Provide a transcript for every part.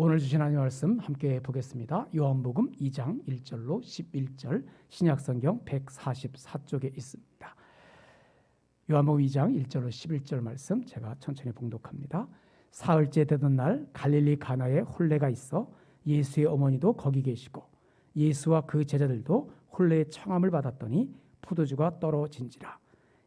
오늘 주신 하나님의 말씀 함께 보겠습니다. 요한복음 2장 1절로 11절 신약성경 144쪽에 있습니다. 요한복음 2장 1절로 11절 말씀 제가 천천히 봉독합니다. 사흘째 되던 날 갈릴리 가나에 혼례가 있어 예수의 어머니도 거기 계시고 예수와 그 제자들도 혼례의 청함을 받았더니 포도주가 떨어진지라.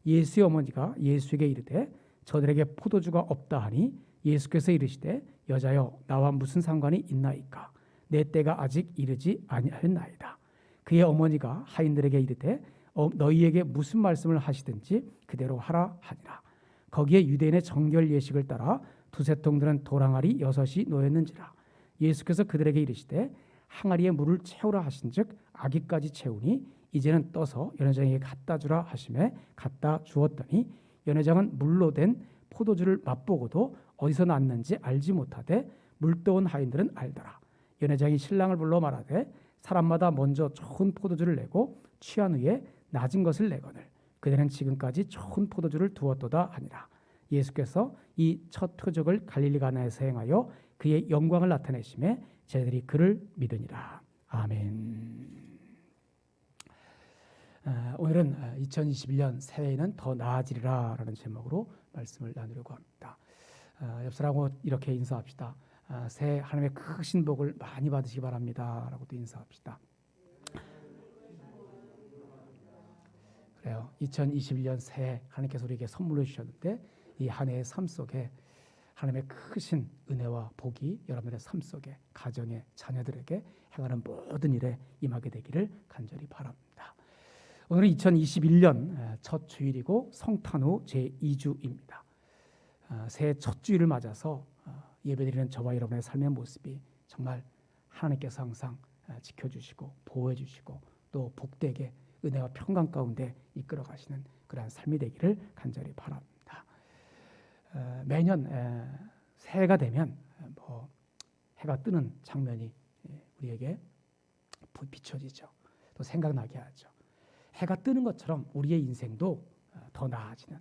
예수의 어머니가 예수에게 이르되 저들에게 포도주가 없다 하니 예수께서 이르시되 여자여 나와 무슨 상관이 있나이까 내 때가 아직 이르지 아니하였나이다. 그의 어머니가 하인들에게 이르되 너희에게 무슨 말씀을 하시든지 그대로 하라 하니라. 거기에 유대인의 정결 예식을 따라 두세 통 드는 도랑아리 6이 놓였는지라. 예수께서 그들에게 이르시되 항아리에 물을 채우라 하신즉 아기까지 채우니 이제는 떠서 연회장에게 갖다 주라 하시매 갖다 주었더니 연회장은 물로 된 포도주를 맛보고도 어디서 났는지 알지 못하되 물떠온 하인들은 알더라. 연회장이 신랑을 불러 말하되 사람마다 먼저 좋은 포도주를 내고 취한 후에 낮은 것을 내거늘 그대는 지금까지 좋은 포도주를 두었도다 하니라. 예수께서 이 첫 표적을 갈릴리 가나에서 행하여 그의 영광을 나타내심에 제자들이 그를 믿으니라. 아멘. 오늘은 2021년 새해에는 더 나아지리라 라는 제목으로 말씀을 나누려고 합니다. 옆 사람하고 이렇게 인사합시다. 새해 하나님의 크신 복을 많이 받으시기 바랍니다 라고도 인사합시다. 그래요. 2021년 새해 하나님께서 우리에게 선물로 주셨는데 이 한 해의 삶 속에 하나님의 크신 은혜와 복이 여러분의 삶 속에 가정에 자녀들에게 행하는 모든 일에 임하게 되기를 간절히 바랍니다. 오늘은 2021년 첫 주일이고 성탄 후 제2주입니다. 새해 첫 주일을 맞아서 예배드리는 저와 여러분의 삶의 모습이 정말 하나님께서 항상 지켜주시고 보호해주시고 또 복되게 은혜와 평강 가운데 이끌어 가시는 그러한 삶이 되기를 간절히 바랍니다. 매년 새해가 되면 해가 뜨는 장면이 우리에게 비춰지죠. 또 생각나게 하죠. 해가 뜨는 것처럼 우리의 인생도 더 나아지는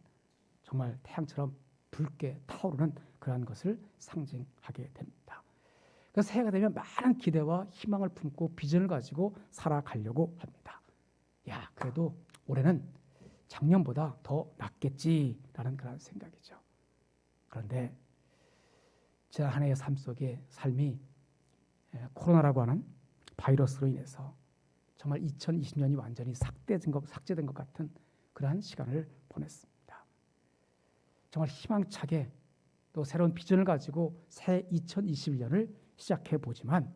정말 태양처럼 붉게 타오르는 그러한 것을 상징하게 됩니다. 그래서 새해가 되면 많은 기대와 희망을 품고 비전을 가지고 살아가려고 합니다. 야, 그래도 올해는 작년보다 더 낫겠지라는 그런 생각이죠. 그런데 제 한 해의 삶 속에 삶이 코로나라고 하는 바이러스로 인해서 정말 2020년이 완전히 삭제된 것 같은 그러한 시간을 보냈습니다. 정말 희망차게 또 새로운 비전을 가지고 새 2021년을 시작해 보지만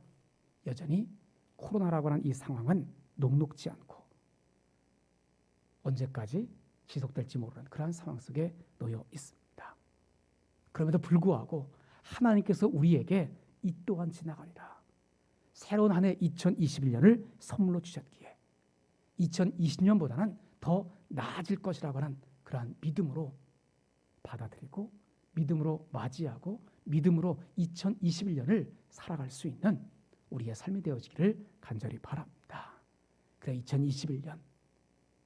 여전히 코로나라고 하는 이 상황은 녹록지 않고 언제까지 지속될지 모르는 그러한 상황 속에 놓여 있습니다. 그럼에도 불구하고 하나님께서 우리에게 이 또한 지나가리라. 새로운 한 해 2021년을 선물로 주셨기에 2020년보다는 더 나아질 것이라고 하는 그러한 믿음으로 받아들이고 믿음으로 맞이하고 믿음으로 2021년을 살아갈 수 있는 우리의 삶이 되어지기를 간절히 바랍니다. 그래 2021년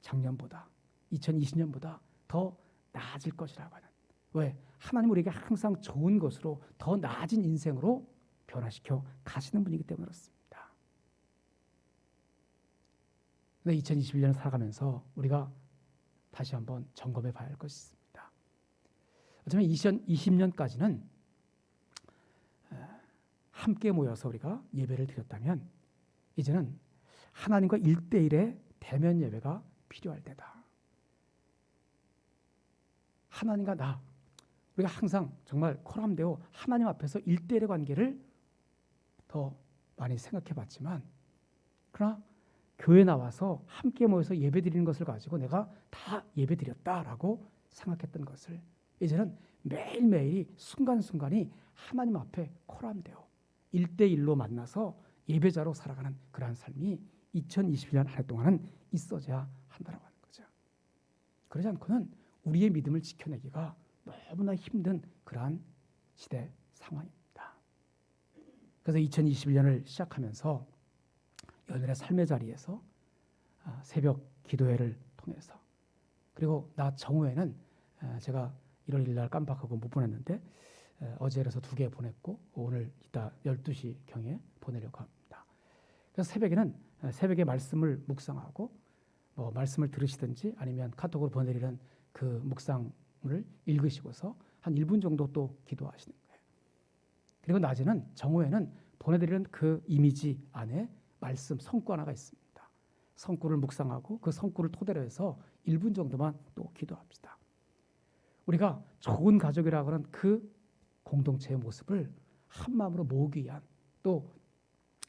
작년보다 2020년보다 더 나아질 것이라고 하는 왜? 하나님 우리에게 항상 좋은 것으로 더 나아진 인생으로 변화시켜 가시는 분이기 때문에 그렇습니다. 근데 2021년을 살아가면서 우리가 다시 한번 점검해 봐야 할 것이 있습니다. 어쩌면 2020년까지는 함께 모여서 우리가 예배를 드렸다면 이제는 하나님과 1대1의 대면 예배가 필요할 때다. 하나님과 나 우리가 항상 정말 코람되어 하나님 앞에서 1대1의 관계를 더 많이 생각해 봤지만 그러나 교회 나와서 함께 모여서 예배 드리는 것을 가지고 내가 다 예배 드렸다라고 생각했던 것을 이제는 매일매일이 순간순간이 하나님 앞에 코람되어 1대1로 만나서 예배자로 살아가는 그러한 삶이 2021년 한 해 동안은 있어져야 한다고 하는 거죠. 그러지 않고는 우리의 믿음을 지켜내기가 너무나 힘든 그러한 시대 상황입니다. 그래서 2021년을 시작하면서 여러분의 삶의 자리에서 새벽 기도회를 통해서 그리고 나 정오에는 제가 1월 1일 날 깜빡하고 못 보냈는데 어제라서 2개 보냈고 오늘 이따 12시경에 보내려고 합니다. 그래서 새벽에 말씀을 묵상하고 말씀을 들으시든지 아니면 카톡으로 보내드리는 그 묵상을 읽으시고서 한 1분 정도 또 기도하시는 거예요. 그리고 낮에는 정오에는 보내드리는 그 이미지 안에 말씀 성구 하나가 있습니다. 성구를 묵상하고 그 성구를 토대로 해서 1분 정도만 또 기도합시다. 우리가 좋은 가족이라고 하는 그 공동체의 모습을 한 마음으로 모으기 위한, 또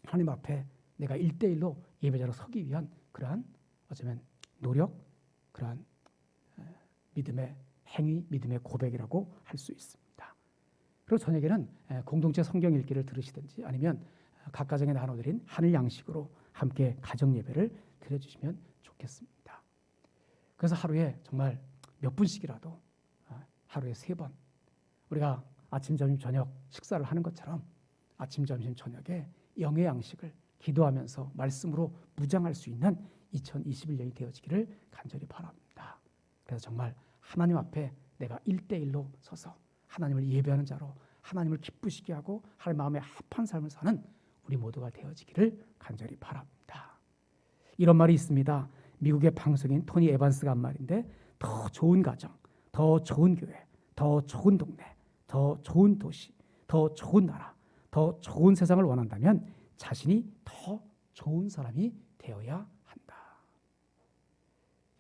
하나님 앞에 내가 1대1로 예배자로 서기 위한 그러한 어쩌면 노력, 그러한 믿음의 행위, 믿음의 고백이라고 할 수 있습니다. 그리고 저녁에는 공동체 성경 읽기를 들으시든지 아니면 각 가정에 나눠드린 하늘 양식으로 함께 가정 예배를 드려주시면 좋겠습니다. 그래서 하루에 정말 몇 분씩이라도 하루에 3번 우리가 아침, 점심, 저녁 식사를 하는 것처럼 아침, 점심, 저녁에 영의 양식을 기도하면서 말씀으로 무장할 수 있는 2021년이 되어지기를 간절히 바랍니다. 그래서 정말 하나님 앞에 내가 1대1로 서서 하나님을 예배하는 자로 하나님을 기쁘시게 하고 하나님 마음에 합한 삶을 사는 우리 모두가 되어지기를 간절히 바랍니다. 이런 말이 있습니다. 미국의 방송인 토니 에반스가 한 말인데, 더 좋은 가정, 더 좋은 교회, 더 좋은 동네, 더 좋은 도시, 더 좋은 나라, 더 좋은 세상을 원한다면 자신이 더 좋은 사람이 되어야 한다.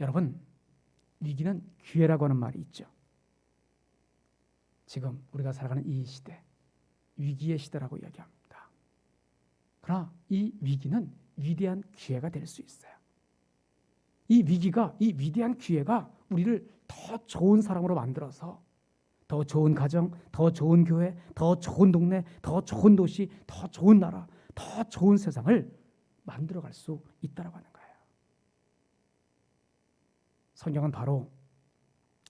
여러분, 위기는 기회라고 하는 말이 있죠. 지금 우리가 살아가는 이 시대, 위기의 시대라고 이야기합니다. 그러나 이 위기는 위대한 기회가 될 수 있어요. 이 위기가, 이 위대한 기회가 우리를 더 좋은 사람으로 만들어서 더 좋은 가정, 더 좋은 교회, 더 좋은 동네, 더 좋은 도시, 더 좋은 나라, 더 좋은 세상을 만들어갈 수 있다고 하는 거예요. 성경은 바로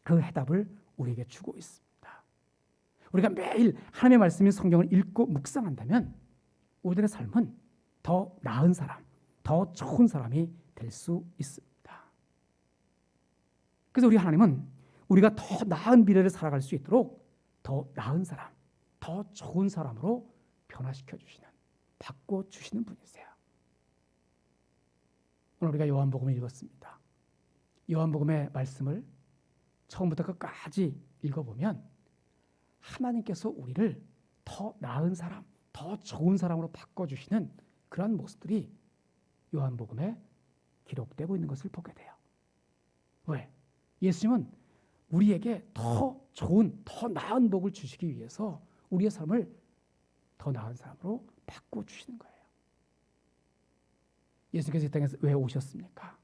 그 해답을 우리에게 주고 있습니다. 우리가 매일 하나님의 말씀인 성경을 읽고 묵상한다면 우리들의 삶은 더 나은 사람, 더 좋은 사람이 될 수 있습니다. 그래서 우리 하나님은 우리가 더 나은 미래를 살아갈 수 있도록 더 나은 사람, 더 좋은 사람으로 변화시켜 주시는, 바꿔 주시는 분이세요. 오늘 우리가 요한복음을 읽었습니다. 요한복음의 말씀을 처음부터 끝까지 읽어보면 하나님께서 우리를 더 나은 사람, 더 좋은 사람으로 바꿔주시는 그런 모습들이 요한복음에 기록되고 있는 것을 보게 돼요. 왜? 예수님은 우리에게 더 좋은, 더 나은 복을 주시기 위해서 우리의 삶을 더 나은 사람으로 바꿔주시는 거예요. 예수님께서 이 땅에서 왜 오셨습니까?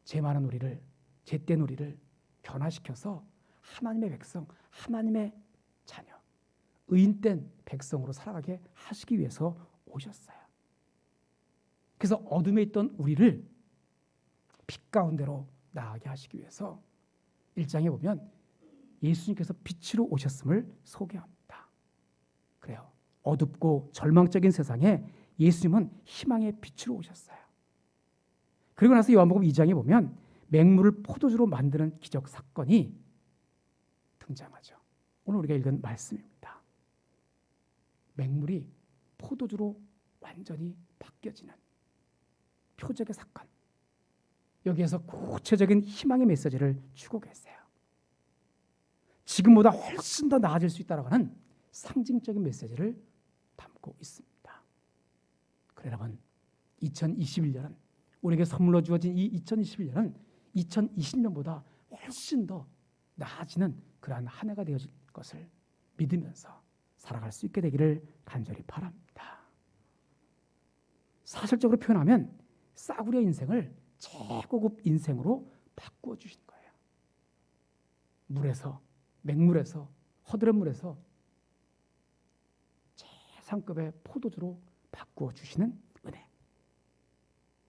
죄 많은 우리를, 죄된 우리를 변화시켜서 하나님의 백성, 하나님의 자녀, 의인된 백성으로 살아가게 하시기 위해서 오셨어요. 그래서 어둠에 있던 우리를 빛 가운데로 나아가게 하시기 위해서 1장에 보면 예수님께서 빛으로 오셨음을 소개합니다. 그래요. 어둡고 절망적인 세상에 예수님은 희망의 빛으로 오셨어요. 그리고 나서 요한복음 2장에 보면 맹물을 포도주로 만드는 기적 사건이 등장하죠. 오늘 우리가 읽은 말씀입니다. 맹물이 포도주로 완전히 바뀌어지는 표적의 사건. 여기에서 구체적인 희망의 메시지를 주고 계세요. 지금보다 훨씬 더 나아질 수 있다고 하는 상징적인 메시지를 담고 있습니다. 그래 여러분, 2021년은 우리에게 선물로 주어진 이 2021년은 2020년보다 훨씬 더 나아지는 그러한 한 해가 되어질 것을 믿으면서 살아갈 수 있게 되기를 간절히 바랍니다. 사실적으로 표현하면 싸구려 인생을 최고급 인생으로 바꾸어 주신 거예요. 물에서, 맹물에서, 허드렛 물에서 최상급의 포도주로 바꾸어 주시는 은혜.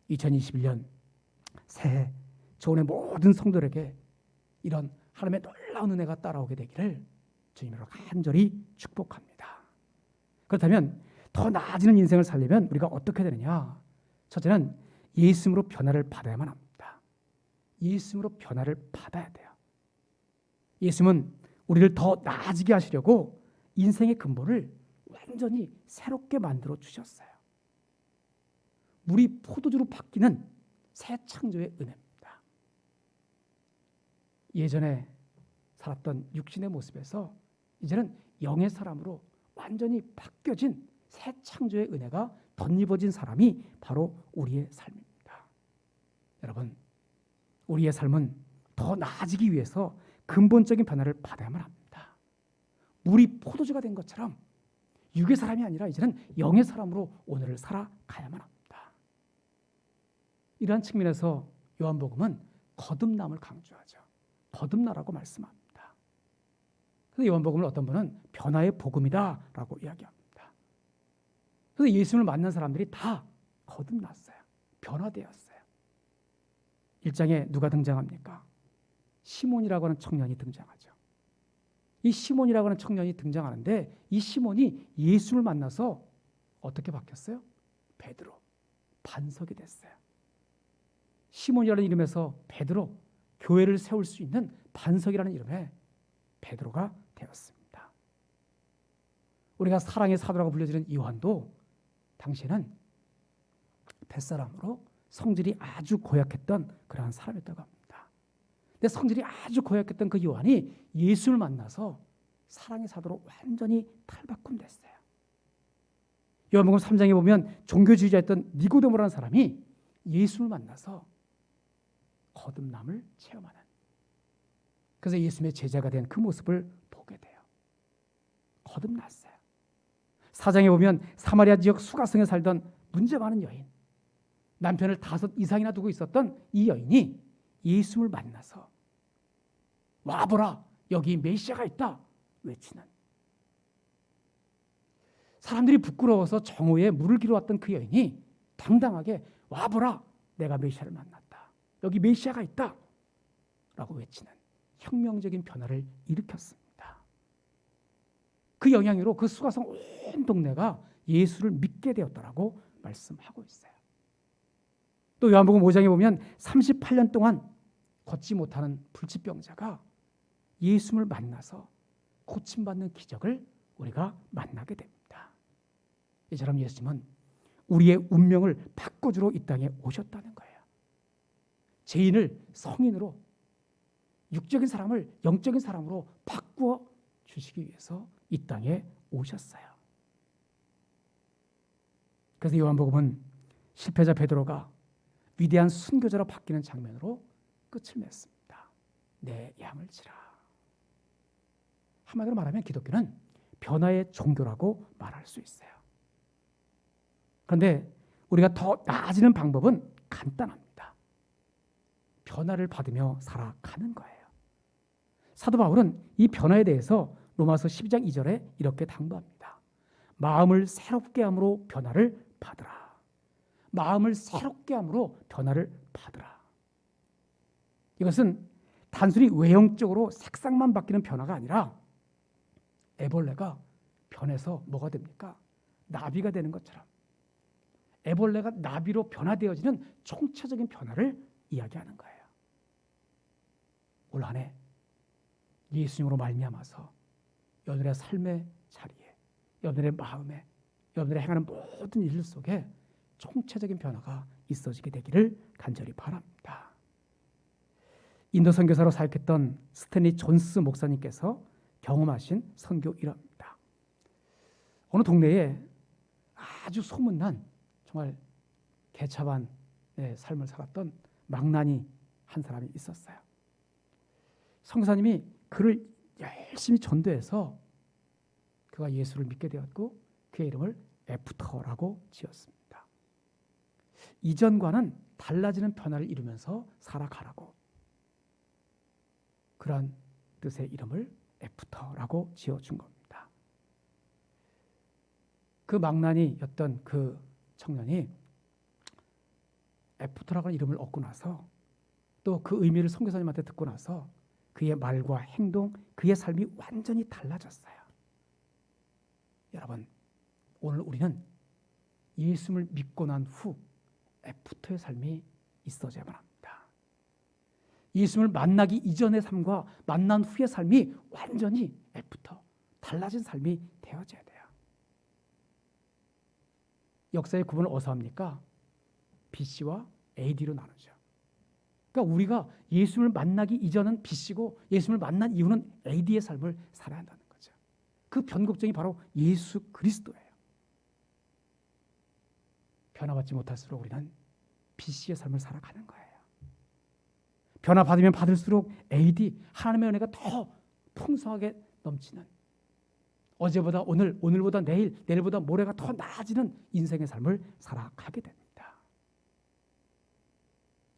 2021년 새해 조원의 모든 성도들에게 이런 하나님의 놀라운 은혜가 따라오게 되기를 주님으로 간절히 축복합니다. 그렇다면 더 나아지는 인생을 살려면 우리가 어떻게 되느냐? 첫째는 예수님으로 변화를 받아야만 합니다. 예수님으로 변화를 받아야 돼요. 예수님은 우리를 더 나아지게 하시려고 인생의 근본을 완전히 새롭게 만들어 주셨어요. 물이 포도주로 바뀌는 새 창조의 은혜입니다. 예전에 살았던 육신의 모습에서 이제는 영의 사람으로 완전히 바뀌어진 새 창조의 은혜가 덧입어진 사람이 바로 우리의 삶입니다. 여러분, 우리의 삶은 더 나아지기 위해서 근본적인 변화를 받아야만 합니다. 물이 포도주가 된 것처럼 육의 사람이 아니라 이제는 영의 사람으로 오늘을 살아가야만 합니다. 이러한 측면에서 요한복음은 거듭남을 강조하죠. 거듭나라고 말씀합니다. 그래서 요한복음을 어떤 분은 변화의 복음이다라고 이야기합니다. 그래서 예수님을 만난 사람들이 다 거듭났어요. 변화되었어요. 1장에 누가 등장합니까? 시몬이라고 하는 청년이 등장하죠. 이 시몬이라고 하는 청년이 등장하는데 이 시몬이 예수를 만나서 어떻게 바뀌었어요? 베드로, 반석이 됐어요. 시몬이라는 이름에서 베드로, 교회를 세울 수 있는 반석이라는 이름에 베드로가 되었습니다. 우리가 사랑의 사도라고 불려지는 요한도 당시에는 뱃사람으로 성질이 아주 고약했던 그러한 사람이었다고 합니다. 근데 성질이 아주 고약했던 그 요한이 예수를 만나서 사랑의 사도로 완전히 탈바꿈됐어요. 요한복음 3장에 보면 종교주의자였던 니고데모라는 사람이 예수를 만나서 거듭남을 체험하는, 그래서 예수님의 제자가 된 그 모습을 보게 돼요. 거듭났어요. 4장에 보면 사마리아 지역 수가성에 살던 문제 많은 여인, 남편을 5 이상이나 두고 있었던 이 여인이 예수를 만나서 와보라, 여기 메시아가 있다 외치는, 사람들이 부끄러워서 정오에 물을 기러 왔던 그 여인이 당당하게 와보라, 내가 메시아를 만났다, 여기 메시아가 있다 라고 외치는 혁명적인 변화를 일으켰습니다. 그 영향으로 그 수가성 온 동네가 예수를 믿게 되었다라고 말씀하고 있어요. 또 요한복음 5장에 보면 38년 동안 걷지 못하는 불치병자가 예수를 만나서 고침받는 기적을 우리가 만나게 됩니다. 이처럼 예수님은 우리의 운명을 바꿔주러 이 땅에 오셨다는 거예요. 죄인을 성인으로, 육적인 사람을 영적인 사람으로 바꾸어 주시기 위해서 이 땅에 오셨어요. 그래서 요한복음은 실패자 베드로가 위대한 순교자로 바뀌는 장면으로 끝을 맺습니다. 내 양을 치라. 한마디로 말하면 기독교는 변화의 종교라고 말할 수 있어요. 그런데 우리가 더 나아지는 방법은 간단합니다. 변화를 받으며 살아가는 거예요. 사도 바울은 이 변화에 대해서 로마서 12장 2절에 이렇게 당부합니다. 마음을 새롭게 함으로 변화를 받으라. 마음을 새롭게 함으로 변화를 받으라. 이것은 단순히 외형적으로 색상만 바뀌는 변화가 아니라 애벌레가 변해서 뭐가 됩니까? 나비가 되는 것처럼 애벌레가 나비로 변화되어지는 총체적인 변화를 이야기하는 거예요. 올 한 해 예수님으로 말미암아서 여러분의 삶의 자리에, 여러분의 마음에, 여러분의 행하는 모든 일 속에 총체적인 변화가 있어지게 되기를 간절히 바랍니다. 인도 선교사로 사역했던 스탠리 존스 목사님께서 경험하신 선교 일화입니다. 어느 동네에 아주 소문난 정말 개차반의 삶을 살았던 망나니 한 사람이 있었어요. 선교사님이 그를 열심히 전도해서 그가 예수를 믿게 되었고 그의 이름을 애프터라고 지었습니다. 이전과는 달라지는 변화를 이루면서 살아가라고, 그러한 뜻의 이름을 애프터라고 지어준 겁니다. 그 망나니였던 그 청년이 애프터라고 하는 이름을 얻고 나서 또 그 의미를 선교사님한테 듣고 나서 그의 말과 행동, 그의 삶이 완전히 달라졌어요. 여러분, 오늘 우리는 예수를 믿고 난 후 애프터의 삶이 있어져야만 합니다. 예수를 만나기 이전의 삶과 만난 후의 삶이 완전히 애프터, 달라진 삶이 되어져야 돼요. 역사의 구분을 어디서 합니까? BC와 AD로 나누죠. 그러니까 우리가 예수님을 만나기 이전은 BC고 예수님을 만난 이후는 AD의 삶을 살아야 한다는 거죠. 그 변곡점이 바로 예수 그리스도예요. 변화받지 못할수록 우리는 BC의 삶을 살아가는 거예요. 변화받으면 받을수록 AD, 하나님의 은혜가 더 풍성하게 넘치는, 어제보다 오늘, 오늘보다 내일, 내일보다 모레가 더 나아지는 인생의 삶을 살아가게 됩니다.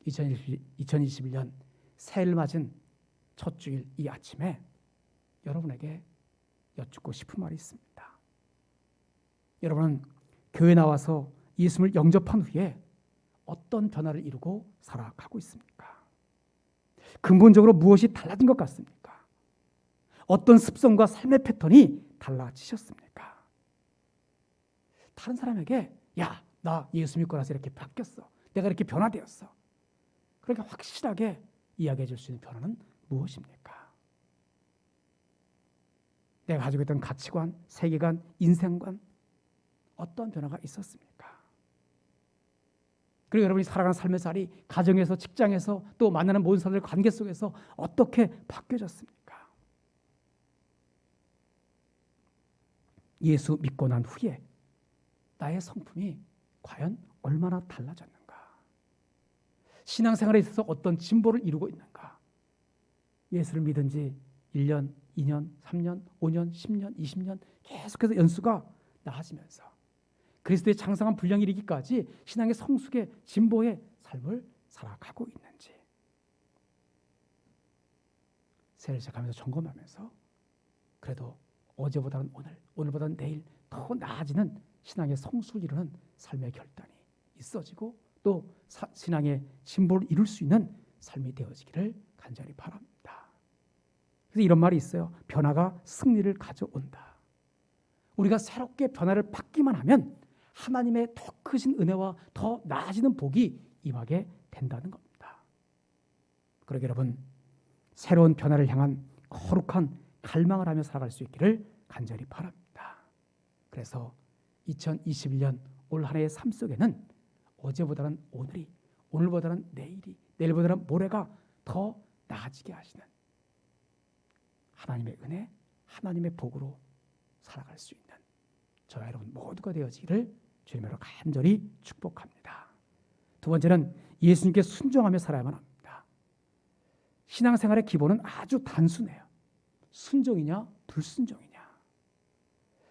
2021년 새해를 맞은 첫 주일 이 아침에 여러분에게 여쭙고 싶은 말이 있습니다. 여러분은 교회 나와서 예수님을 영접한 후에 어떤 변화를 이루고 살아가고 있습니까? 근본적으로 무엇이 달라진 것 같습니까? 어떤 습성과 삶의 패턴이 달라지셨습니까? 다른 사람에게 야, 나 예수 믿고 나서 이렇게 바뀌었어. 내가 이렇게 변화되었어. 그렇게 확실하게 이야기해 줄 수 있는 변화는 무엇입니까? 내가 가지고 있던 가치관, 세계관, 인생관, 어떤 변화가 있었습니까? 그리고 여러분이 살아가는 삶의 자리, 가정에서, 직장에서, 또 만나는 모든 사람들 관계 속에서 어떻게 바뀌어졌습니까? 예수 믿고 난 후에 나의 성품이 과연 얼마나 달라졌는가? 신앙생활에 있어서 어떤 진보를 이루고 있는가? 예수를 믿은 지 1년, 2년, 3년, 5년, 10년, 20년 계속해서 연수가 나아지면서 그리스도의 장성한 분량에 이르기까지 신앙의 성숙의 진보의 삶을 살아가고 있는지 새해를 시작하면서 점검하면서 그래도 어제보다는 오늘, 오늘보다는 내일 더 나아지는 신앙의 성숙을 이루는 삶의 결단이 있어지고 또 신앙의 진보를 이룰 수 있는 삶이 되어지기를 간절히 바랍니다. 그래서 이런 말이 있어요. 변화가 승리를 가져온다. 우리가 새롭게 변화를 받기만 하면 하나님의 더 크신 은혜와 더 나아지는 복이 임하게 된다는 겁니다. 그러게 여러분, 새로운 변화를 향한 거룩한 갈망을 하며 살아갈 수 있기를 간절히 바랍니다. 그래서 2021년 올 한 해의 삶 속에는 어제보다는 오늘이, 오늘보다는 내일이, 내일보다는 모레가 더 나아지게 하시는 하나님의 은혜, 하나님의 복으로 살아갈 수 있는 저와 여러분 모두가 되어지기를 주님으로 간절히 축복합니다. 두 번째는 예수님께 순종하며 살아야만 합니다. 신앙생활의 기본은 아주 단순해요. 순종이냐 불순종이냐.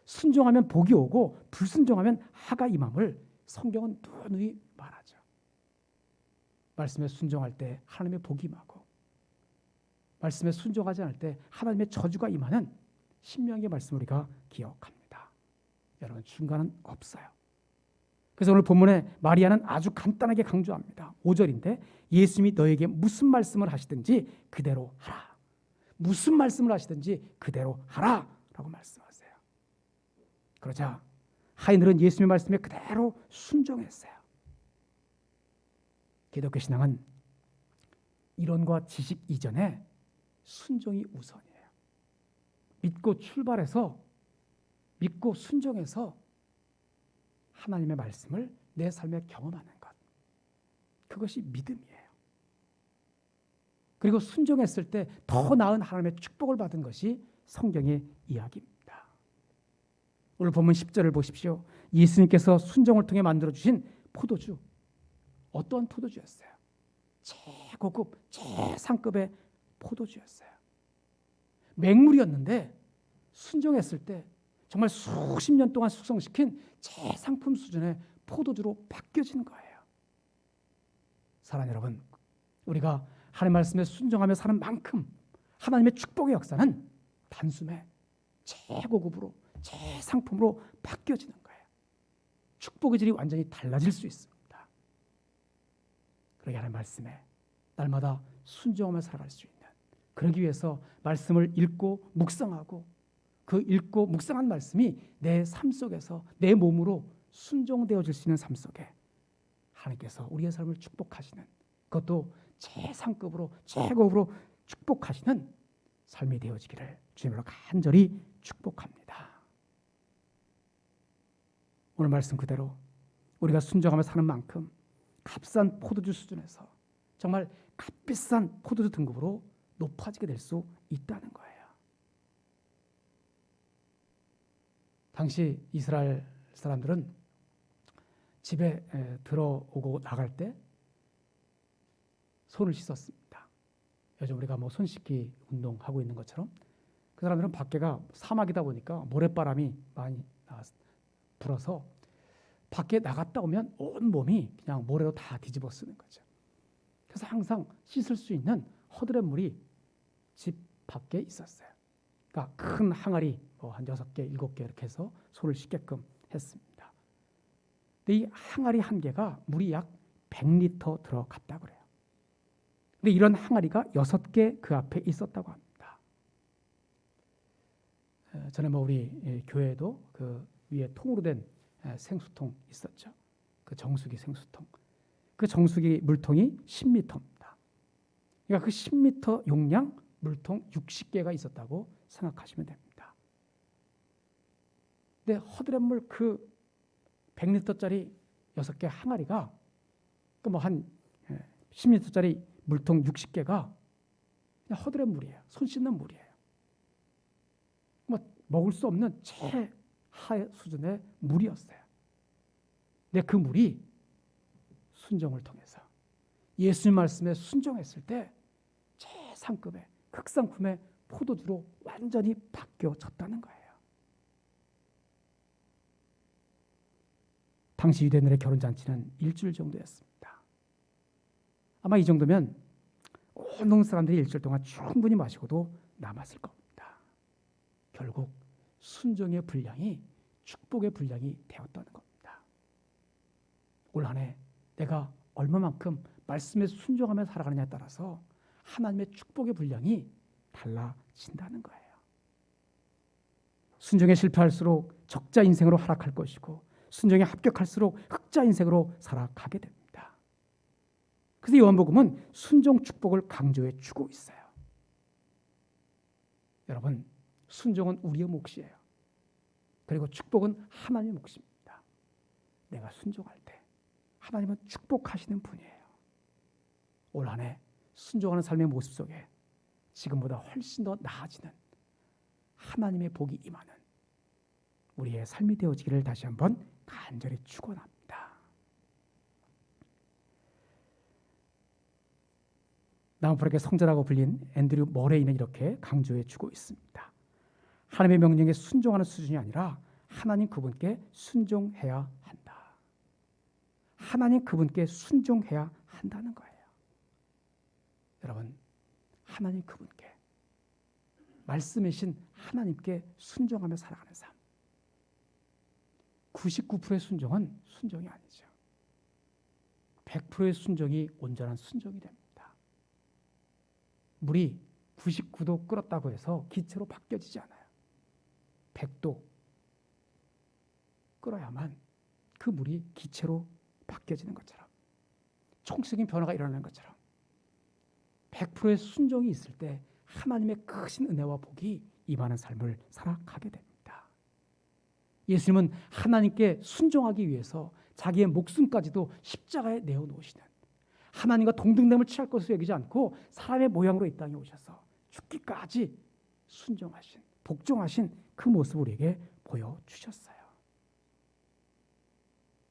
순종하면 복이 오고 불순종하면 하가 임함을 성경은 누누이 말하죠. 말씀에 순종할 때 하나님의 복이 임하고 말씀에 순종하지 않을 때 하나님의 저주가 임하는 신명기의 말씀을 우리가 기억합니다. 여러분 중간은 없어요. 그래서 오늘 본문에 마리아는 아주 간단하게 강조합니다. 5절인데 예수님이 너에게 무슨 말씀을 하시든지 그대로 하라. 무슨 말씀을 하시든지 그대로 하라 라고 말씀하세요. 그러자 하인들은 예수님의 말씀에 그대로 순종했어요. 기독교 신앙은 이론과 지식 이전에 순종이 우선이에요. 믿고 출발해서 믿고 순종해서 하나님의 말씀을 내 삶에 경험하는 것. 그것이 믿음이에요. 그리고 순종했을 때 더 나은 하나님의 축복을 받은 것이 성경의 이야기입니다. 오늘 본문 10절을 보십시오. 예수님께서 순종을 통해 만들어주신 포도주. 어떠한 포도주였어요? 최고급, 최상급의 포도주였어요. 맹물이었는데 순종했을 때 정말 수십 년 동안 숙성시킨 최상품 수준의 포도주로 바뀌어지는 거예요. 사랑하는 여러분, 우리가 하나님의 말씀에 순종하며 사는 만큼 하나님의 축복의 역사는 단숨에 최고급으로 최상품으로 바뀌어지는 거예요. 축복의 질이 완전히 달라질 수 있습니다. 그러게 하나님의 말씀에 날마다 순종하며 살아갈 수 있는, 그러기 위해서 말씀을 읽고 묵상하고 그 읽고 묵상한 말씀이 내 삶 속에서 내 몸으로 순종되어질 수 있는 삶 속에 하나님께서 우리의 삶을 축복하시는, 그것도 최상급으로 최고급으로 축복하시는 삶이 되어지기를 주님으로 간절히 축복합니다. 오늘 말씀 그대로 우리가 순종하며 사는 만큼 값싼 포도주 수준에서 정말 값비싼 포도주 등급으로 높아지게 될 수 있다는 거예요. 당시 이스라엘 사람들은 집에 들어오고 나갈 때 손을 씻었습니다. 요즘 우리가 뭐 손 씻기 운동하고 있는 것처럼 그 사람들은 밖에가 사막이다 보니까 모래바람이 많이 불어서 밖에 나갔다 오면 온 몸이 그냥 모래로 다 뒤집어 쓰는 거죠. 그래서 항상 씻을 수 있는 허드렛물이 집 밖에 있었어요. 그러니까 큰 항아리 한 6개, 7개 이렇게 해서 손을 씻게끔 했습니다. 근데 이 항아리 한 개가 물이 약 100리터 들어갔다 그래요. 근데 이런 항아리가 6개 그 앞에 있었다고 합니다. 전에 뭐 우리 교회에도 그 위에 통으로 된 생수통 있었죠. 그 정수기 생수통. 그 정수기 물통이 10리터입니다. 그러니까 그 10리터 용량 물통 60개가 있었다고 생각하시면 됩니다. 근데 허드렛물 그 100리터짜리 6개 항아리가 그 뭐 한 10리터짜리 물통 60개가 그냥 허드렛물이에요. 손 씻는 물이에요. 뭐 먹을 수 없는 최하 수준의 물이었어요. 근데 그 물이 순종을 통해서 예수님 말씀에 순종했을 때 최상급의 극상품의 포도주로 완전히 바뀌어졌다는 거예요. 당시 유대인들의 결혼잔치는 일주일 정도였습니다. 아마 이 정도면 온 사람들이 일주일 동안 충분히 마시고도 남았을 겁니다. 결국 순종의 분량이 축복의 분량이 되었다는 겁니다. 올 한 해 내가 얼마만큼 말씀에 순종하며 살아가느냐에 따라서 하나님의 축복의 분량이 달라진다는 거예요. 순종에 실패할수록 적자 인생으로 하락할 것이고 순종에 합격할수록 흑자 인생으로 살아가게 됩니다. 그래서 요한복음은 순종 축복을 강조해 주고 있어요. 여러분, 순종은 우리의 몫이에요. 그리고 축복은 하나님의 몫입니다. 내가 순종할 때 하나님은 축복하시는 분이에요. 올 한 해 순종하는 삶의 모습 속에 지금보다 훨씬 더 나아지는 하나님의 복이 임하는 우리의 삶이 되어지기를 다시 한번 간절히 축원합니다. 나무프로의 성자라고 불린 앤드류 머레이는 이렇게 강조해 주고 있습니다. 하나님의 명령에 순종하는 수준이 아니라 하나님 그분께 순종해야 한다. 하나님 그분께 순종해야 한다는 거예요. 여러분, 하나님 그분께 말씀이신 하나님께 순종하며 살아가는 삶. 99%의 순종은 순종이 아니죠. 100%의 순종이 온전한 순종이 됩니다. 물이 99도 끓었다고 해서 기체로 바뀌어지지 않아요. 100도 끓어야만 그 물이 기체로 바뀌어지는 것처럼 총체적인 변화가 일어나는 것처럼 100%의 순종이 있을 때 하나님의 크신 은혜와 복이 임하는 삶을 살아가게 됩니다. 예수님은 하나님께 순종하기 위해서 자기의 목숨까지도 십자가에 내어놓으시는 하나님과 동등됨을 취할 것으로 여기지 않고 사람의 모양으로 이 땅에 오셔서 죽기까지 순종하신, 복종하신 그 모습을 우리에게 보여주셨어요.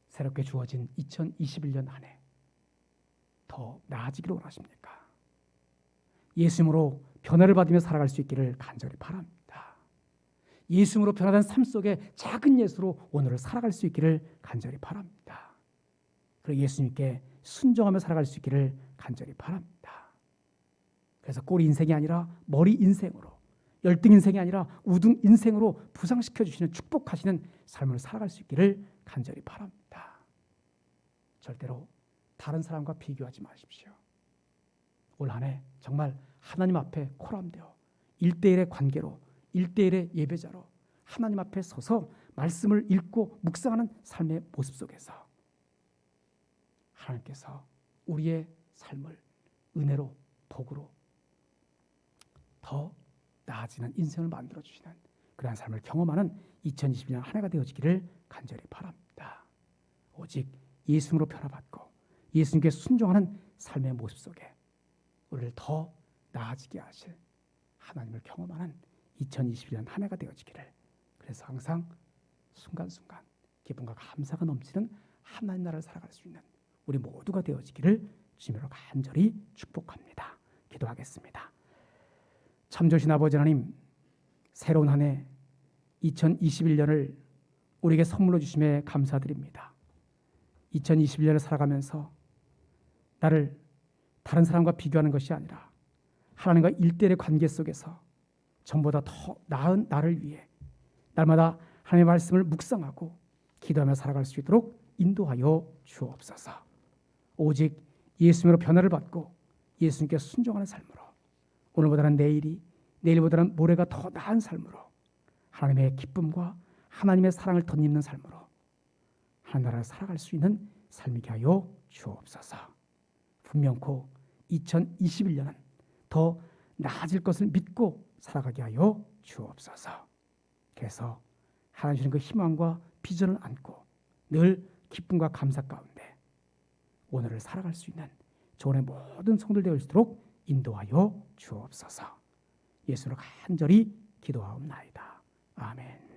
새롭게 주어진 2021년 한 해 더 나아지기를 원하십니까? 예수님으로 변화를 받으며 살아갈 수 있기를 간절히 바랍니다. 예수님으로 변화된 삶 속에 작은 예수로 오늘을 살아갈 수 있기를 간절히 바랍니다. 그리고 예수님께 순종하며 살아갈 수 있기를 간절히 바랍니다. 그래서 꼬리 인생이 아니라 머리 인생으로, 열등 인생이 아니라 우등 인생으로 부상시켜 주시는 축복하시는 삶을 살아갈 수 있기를 간절히 바랍니다. 절대로 다른 사람과 비교하지 마십시오. 올 한 해 정말 하나님 앞에 코람되어 1대1의 관계로 1대1의 예배자로 하나님 앞에 서서 말씀을 읽고 묵상하는 삶의 모습 속에서 하나님께서 우리의 삶을 은혜로 복으로 더 나아지는 인생을 만들어주시는 그러한 삶을 경험하는 2021년 한 해가 되어지기를 간절히 바랍니다. 오직 예수님으로 변화받고 예수님께 순종하는 삶의 모습 속에 우리를 더 나아지게 하실 하나님을 경험하는 2021년 한 해가 되어지기를, 그래서 항상 순간순간 기쁨과 감사가 넘치는 하나님 나라를 살아갈 수 있는 우리 모두가 되어지기를 주님으로 간절히 축복합니다. 기도하겠습니다. 참 좋으신 아버지 하나님, 새로운 한 해 2021년을 우리에게 선물로 주심에 감사드립니다. 2021년을 살아가면서 나를 다른 사람과 비교하는 것이 아니라 하나님과 일대일의 관계 속에서 전보다 더 나은 나를 위해 날마다 하나님의 말씀을 묵상하고 기도하며 살아갈 수 있도록 인도하여 주옵소서. 오직 예수님으로 변화를 받고 예수님께 순종하는 삶으로, 오늘보다는 내일이, 내일보다는 모레가 더 나은 삶으로 하나님의 기쁨과 하나님의 사랑을 덧입는 삶으로 하나님 나라를 살아갈 수 있는 삶이게 하여 주옵소서. 분명코 2021년은 더 나아질 것을 믿고 살아가게 하여 주옵소서. 그래서 하나님 주시는 그 희망과 비전을 안고 늘 기쁨과 감사 가운데 오늘을 살아갈 수 있는 조언의 모든 성들 되어질수록 인도하여 주옵소서. 예수로 간절히 기도하옵나이다. 아멘.